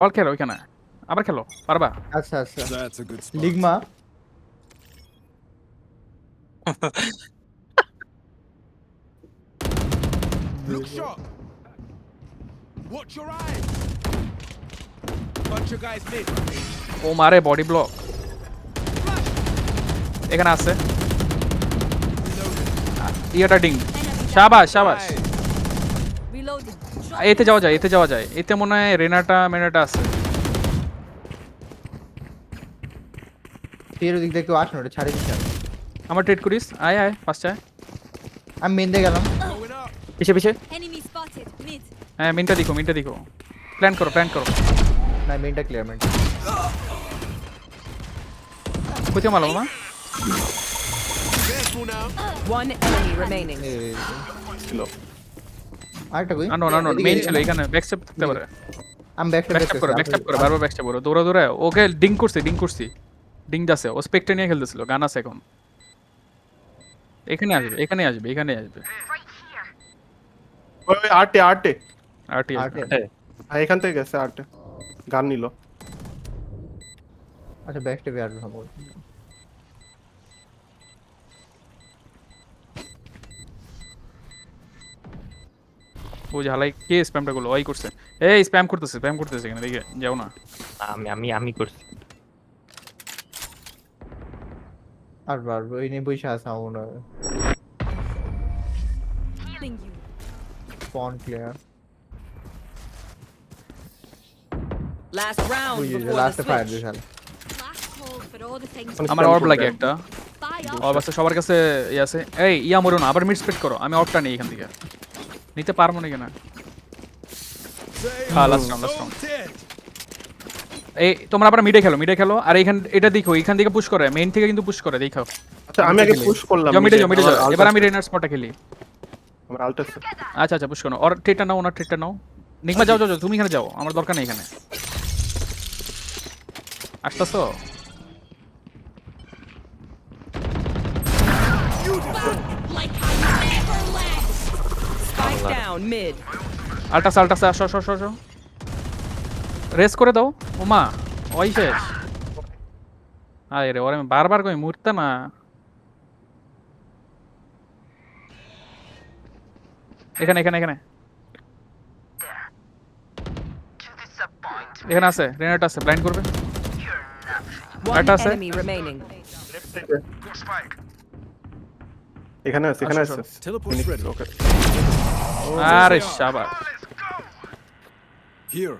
বল খেলো ওইখানে, আবার খেলো, পারবা? আচ্ছা আচ্ছা That's a good spot. লিগমা Look sharp. Watch your eyes. Bunch of guys mid. ও মারে বডি ব্লক এখানে আছে। ইয়েটা ডিং, শাবাশ শাবাশ। Reloading. এতে যাওয়া যায়, এতে যাওয়া যায়, এতে মনে হয় রেনাটা মেনাটা আছে। তীর দিক থেকে আসুন, ওটা ছাড়ি দিচ্ছি আমি। আমার ট্রেড করিস, আয় আয় ফার্স্ট আয়। আমি মেন দিয়ে গেলাম। Going up. পিছে পিছে, Enemy spotted. Mid. হ্যাঁ মিনটা দেখো, মিনটা দেখো, প্ল্যান করো প্ল্যান করো। না মেনটা ক্লিয়ার মেন। কোথায় মারলো না? Careful now. One enemy remaining. ছিল আরেকটা কই? আনো আনো, মেইন ছিল এখানে, ব্যাক স্টেপ থাকতে পারে। আমি ব্যাক ব্যাক স্টেপ করে, ব্যাক স্টেপ করে, বারবার ব্যাক স্টেপ করো, দৌড়া দৌড়া। ওকে ডিং করছি, ডিং যাচ্ছে, ও স্পেক্টর নিয়ে খেলতেছিল, গান আছে এখন। এখানে আসবে, এখানে আসবে, এখানে আসবে। ওই আটে আটে আরটি আরেকটা। হ্যাঁ এখান থেকে গেছে আটে গান নিল। আচ্ছা ব্যাক স্টেপে আসবে সম্ভবত। ও ঝালাই কে স্প্যামটা করলো, ওই করছে। এই স্প্যাম করতেছে এখানে, দেখে যাও না। আমি করছি। আর বার ওই নিয়ে বসে আছে আমার মনে হয়। Healing you. Spawn clear. Last round ওই যে before the লাস্টে ফায়ার switch. দিছাল। Last call for all the things. আমার অর্ব লাগে একটা, Buy up. অর্ব আছে সবার কাছে, আছে। এই ইয়া মরো না, আবার মিড স্প্লিট করো, আমি অর্বটা নেই এখান থেকে। নিতে পারবো না কেন? হ্যাঁ last round, last round. Dead. এই তোমরা আবার মিডে খেলো, আর এইখান এটা দেখো, এইখান থেকে পুশ করে, মেইন থেকে কিন্তু পুশ করে, দেখো। আচ্ছা আমি আগে পুশ করলাম। যাও মিডে যাও, এবার আমি রেনার স্পটটা খেলি। আমার আল্ট আছে। আচ্ছা আচ্ছা, পুশ করো, ওর ট্রেডটা নাও, ওনার ট্রেডটা নাও। নিগমা যাও, তুমি এখানে যাও, আমার দরকার নেই এখানে। আসতেছো? Like I never left. Spike down mid. আল্টাস আসো। রেস করে দাও, ওমা ওই শেষ। আয় রে, ওরে আমি বারবার কই মুরতে না। এখানে এখানে আছে, রেনারটা আছে, ব্লাইন্ড করবে। One Atta আছে। enemy remaining. এখানে আছে আসো, Teleport's ready. ওকে আরে শাবাশ। Here.